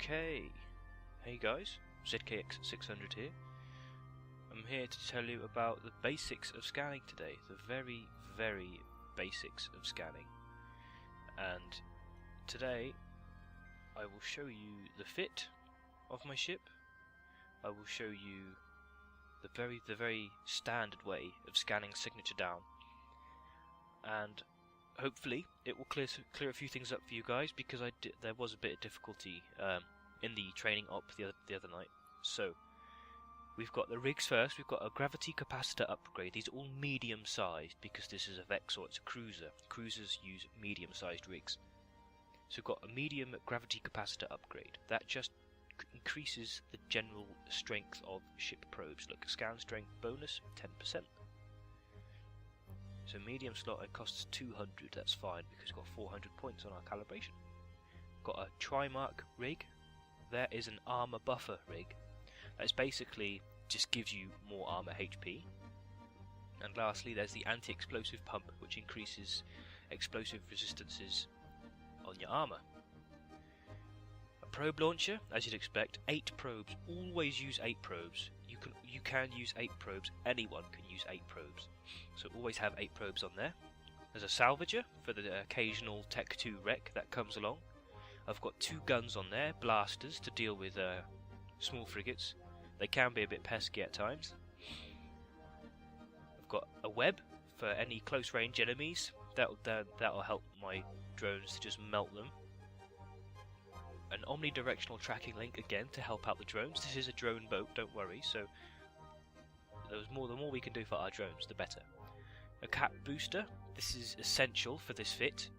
Okay, hey guys, ZKX600 here. I'm here to tell you about the basics of scanning today, the very, very basics of scanning. And today I will show you the fit of my ship. I will show you the very standard way of scanning signature down, and hopefully it will clear a few things up for you guys, because there was a bit of difficulty in the training op the other night. So we've got the rigs first. We've got a gravity capacitor upgrade. These are all medium sized because this is a Vexor, it's a cruiser. Cruisers use medium sized rigs. So we've got a medium gravity capacitor upgrade. That just increases the general strength of ship probes. Look, scan strength bonus 10%. So medium slot, it costs 200, that's fine because we've got 400 points on our calibration. Got a Trimark rig. There is an armor buffer rig. That's basically just gives you more armor HP. And lastly, there's the anti-explosive pump, which increases explosive resistances on your armor. A probe launcher, as you'd expect, 8 probes. Always use 8 probes. You can use 8 probes. Anyone can use 8 probes. So always have 8 probes on there. There's a salvager for the occasional Tech 2 wreck that comes along. I've got 2 guns on there, blasters, to deal with small frigates. They can be a bit pesky at times. I've got a web for any close range enemies. That'll help my drones to just melt them. An omnidirectional tracking link again to help out the drones. This is a drone boat, don't worry. So the more we can do for our drones, the better. A cap booster. This is essential for this fit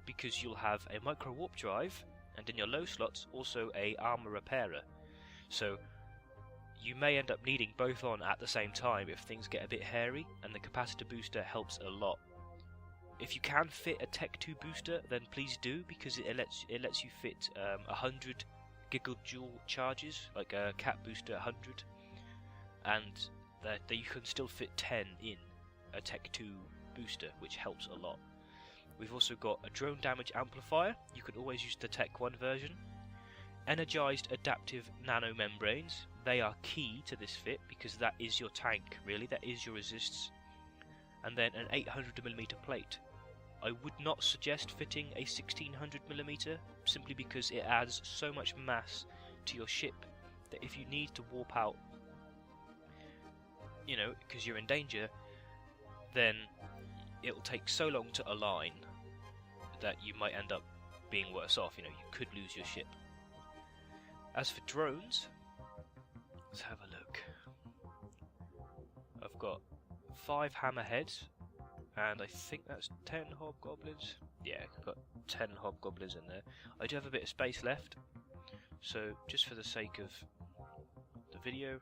because you'll have a micro warp drive, and in your low slots also a armor repairer. So you may end up needing both on at the same time if things get a bit hairy, and the capacitor booster helps a lot. If you can fit a Tech 2 booster, then please do, because it lets you fit 100 gigajoule charges, like a cap booster 100, and that you can still fit 10 in a Tech 2 booster, which helps a lot. We've also got a drone damage amplifier. You can always use the Tech 1 version. Energized adaptive nanomembranes. They are key to this fit because that is your tank, really. That is your resists. And then an 800mm plate. I would not suggest fitting a 1600mm simply because it adds so much mass to your ship that if you need to warp out, because you're in danger, then it'll take so long to align that you might end up being worse off. You could lose your ship. As for drones, let's have a look. I've got 5 hammerheads, and I think that's 10 hobgoblins. Yeah, I've got 10 hobgoblins in there. I do have a bit of space left, so just for the sake of the video,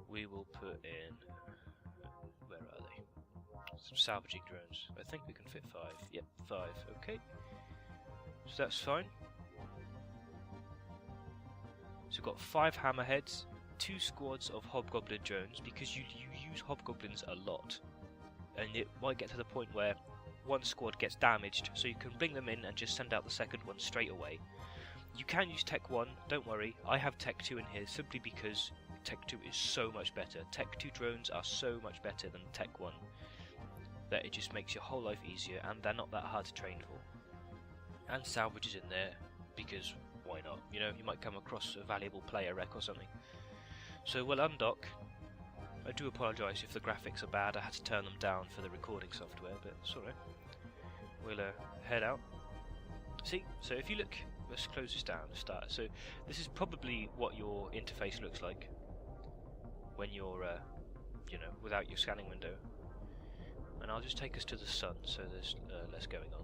we will put in, where are they? Some salvaging drones. I think we can fit 5. Yep, 5. Okay. So that's fine. So we've got 5 hammerheads, 2 squads of hobgoblin drones, because you use hobgoblins a lot. And it might get to the point where one squad gets damaged, so you can bring them in and just send out the second one straight away. You can use Tech 1, don't worry. I have Tech 2 in here simply because Tech 2 is so much better. Tech 2 drones are so much better than Tech 1 that it just makes your whole life easier, and they're not that hard to train for. And salvage is in there because why not? You might come across a valuable player wreck or something. So we'll undock. I do apologise if the graphics are bad. I had to turn them down for the recording software, but it's alright. We'll head out. See, so if you look, let's close this down to start. So this is probably what your interface looks like when you're, without your scanning window. And I'll just take us to the sun, so there's less going on.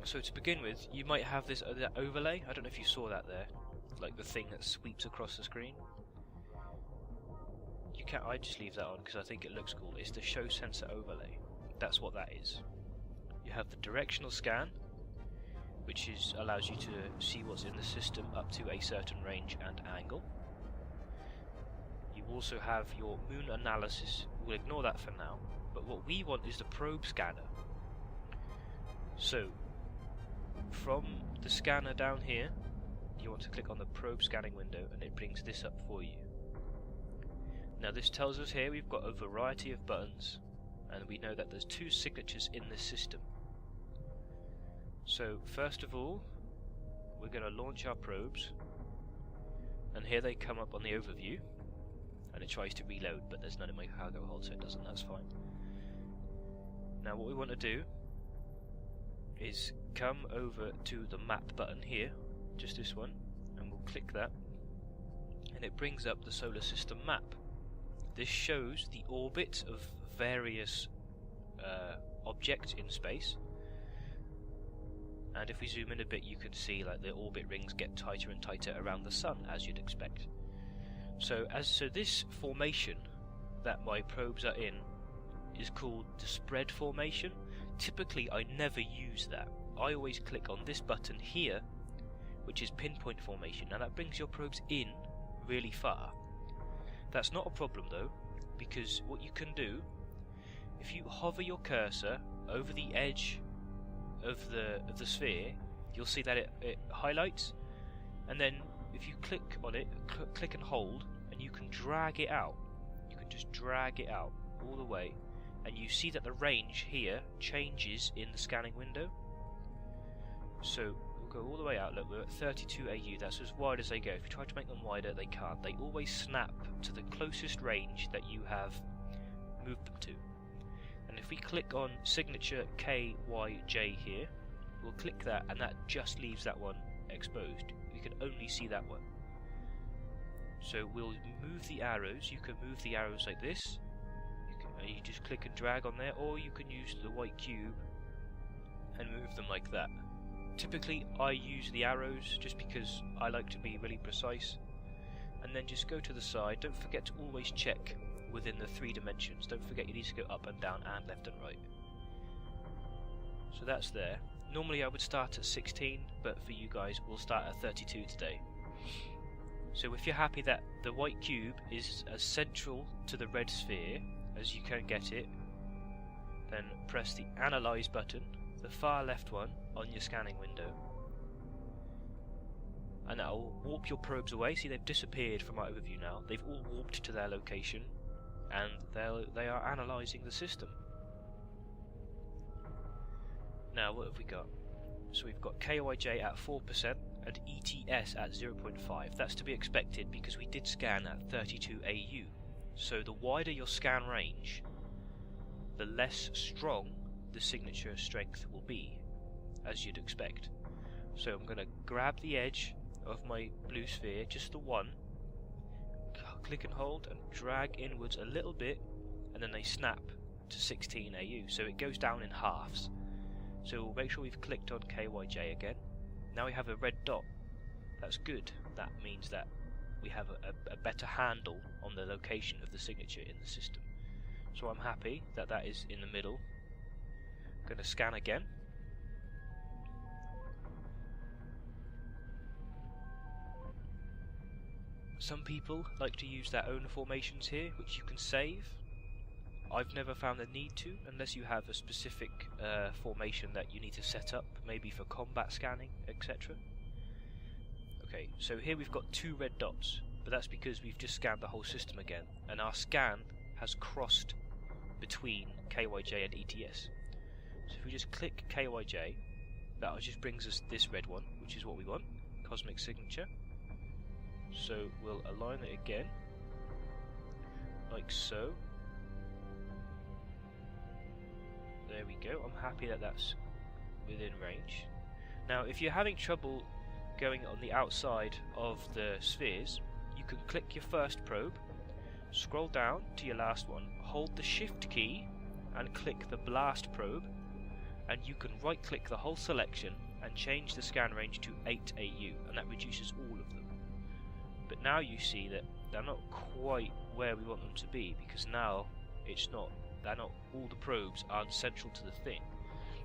So to begin with, you might have this that overlay. I don't know if you saw that there, like the thing that sweeps across the screen. I just leave that on because I think it looks cool. It's the show sensor overlay. That's what that is. You have the directional scan, which allows you to see what's in the system up to a certain range and angle. You also have your moon analysis. We'll ignore that for now, but what we want is the probe scanner. So from the scanner down here, you want to click on the probe scanning window and it brings this up for you. Now this tells us here we've got a variety of buttons, and we know that there's 2 signatures in this system. So first of all, we're going to launch our probes, and here they come up on the overview, and it tries to reload, but there's none in my cargo hold, so it doesn't. That's fine. Now what we want to do is come over to the map button here, just this one, and we'll click that, and it brings up the solar system map. This shows the orbit of various objects in space, and if we zoom in a bit you can see like the orbit rings get tighter and tighter around the sun, as you'd expect. So this formation that my probes are in is called the spread formation. Typically I never use that. I always click on this button here, which is pinpoint formation. Now that brings your probes in really far. That's not a problem though, because what you can do, if you hover your cursor over the edge of the sphere, you'll see that it highlights, and then if you click on it, click and hold, and you can drag it out. You can just drag it out all the way, and you see that the range here changes in the scanning window. So we'll go all the way out. Look, we're at 32 AU. That's as wide as they go. If you try to make them wider, they can't. They always snap to the closest range that you have moved them to. And if we click on signature KYJ here, we'll click that, and that just leaves that one exposed. We can only see that one. So we'll move the arrows. You can move the arrows like this. You just click and drag on there, or you can use the white cube and move them like that. Typically I use the arrows just because I like to be really precise, and then just go to the side. Don't forget to always check within the 3 dimensions. Don't forget you need to go up and down and left and right. So that's there. Normally I would start at 16, but for you guys we'll start at 32 today. So if you're happy that the white cube is as central to the red sphere as you can get it, then press the Analyze button, the far left one, on your scanning window, and that will warp your probes away. See, they've disappeared from our overview now. They've all warped to their location, and they are analysing the system. Now what have we got? So we've got KYJ at 4% and ETS at 0.5. That's to be expected because we did scan at 32 AU. So the wider your scan range, the less strong the signature strength will be, as you'd expect. So I'm going to grab the edge of my blue sphere, just the one, click and hold and drag inwards a little bit, and then they snap to 16 AU, so it goes down in halves. So we'll make sure we've clicked on KYJ again. Now we have a red dot. That's good. That means that we have a better handle on the location of the signature in the system. So I'm happy that that is in the middle. I'm going to scan again. Some people like to use their own formations here, which you can save. I've never found the need to, unless you have a specific formation that you need to set up, maybe for combat scanning, etc. Okay, so here we've got 2 red dots, but that's because we've just scanned the whole system again, and our scan has crossed between KYJ and ETS. So if we just click KYJ, that just brings us this red one, which is what we want, Cosmic Signature. So we'll align it again, like so. There we go. I'm happy that that's within range. Now if you're having trouble going on the outside of the spheres, you can click your first probe, scroll down to your last one, hold the shift key and click the blast probe, and you can right click the whole selection and change the scan range to 8 AU, and that reduces all of them. But now you see that they're not quite where we want them to be, because now all the probes aren't central to the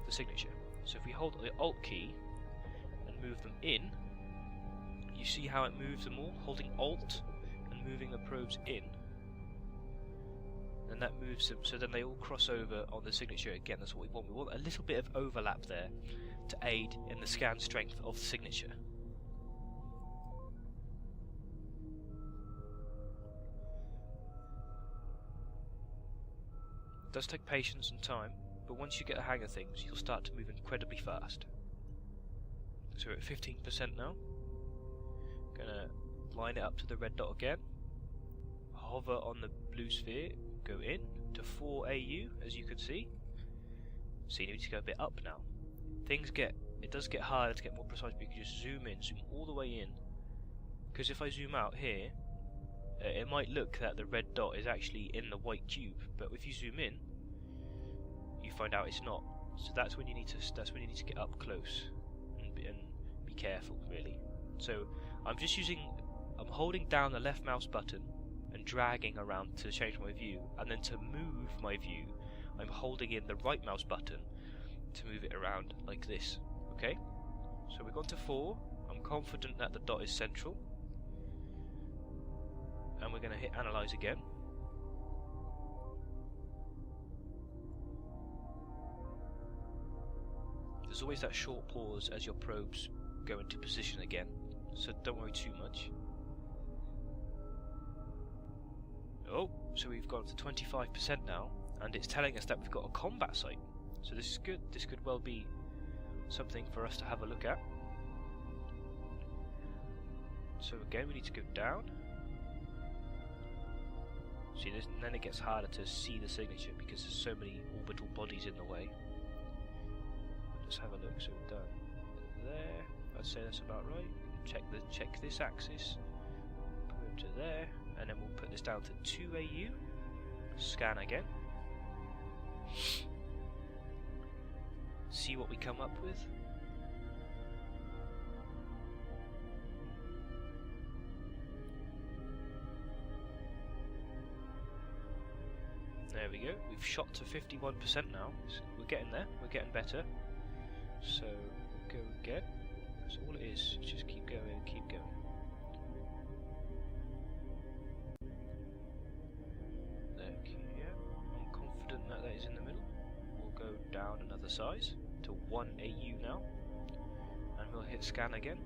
signature. So if we hold the Alt key and move them in, you see how it moves them all, holding Alt and moving the probes in, and that moves them so then they all cross over on the signature again. That's what we want. We want a little bit of overlap there to aid in the scan strength of the signature. It does take patience and time, but once you get the hang of things, you'll start to move incredibly fast. So we're at 15% now. Gonna line it up to the red dot again. Hover on the blue sphere, go in to 4 AU, as you can see. So you need to go a bit up now. It does get harder to get more precise, but you can just zoom in, zoom all the way in. Because if I zoom out here, it might look that the red dot is actually in the white cube, but if you zoom in, you find out it's not. So that's when you need to get up close and be careful, really. So I'm holding down the left mouse button and dragging around to change my view, and then to move my view, I'm holding in the right mouse button to move it around like this. Okay? So we've gone to 4. I'm confident that the dot is central. And we're going to hit analyze again. There's always that short pause as your probes go into position again, so don't worry too much. Oh, so we've gone to 25% now, and it's telling us that we've got a combat site. So this is good. This could well be something for us to have a look at. So again, we need to go down. See this, and then it gets harder to see the signature because there's so many orbital bodies in the way. Let's have a look. So we've done there. I'd say that's about right. Check this axis. Put it to there, and then we'll put this down to 2 AU. Scan again. See what we come up with. There we go. We've shot to 51% now. So we're getting there. We're getting better. So we'll go again. That's all it is. Just keep going and keep going. There. Yeah. I'm confident that is in the middle. We'll go down another size to 1 AU now, and we'll hit scan again.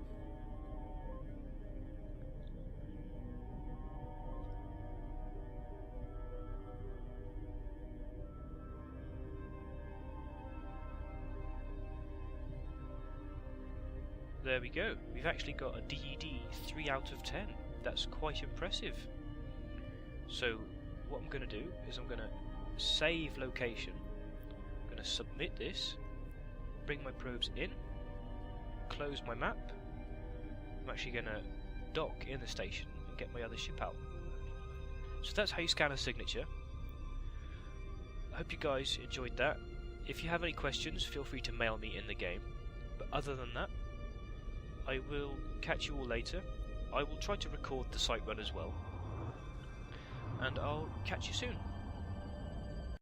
There we go. We've actually got a DED 3 out of 10. That's quite impressive. So what I'm going to do is I'm going to save location. I'm going to submit this, bring my probes in, close my map. I'm actually going to dock in the station and get my other ship out. So that's how you scan a signature. I hope you guys enjoyed that. If you have any questions, feel free to mail me in the game. But other than that, I will catch you all later. I will try to record the site run as well, and I'll catch you soon.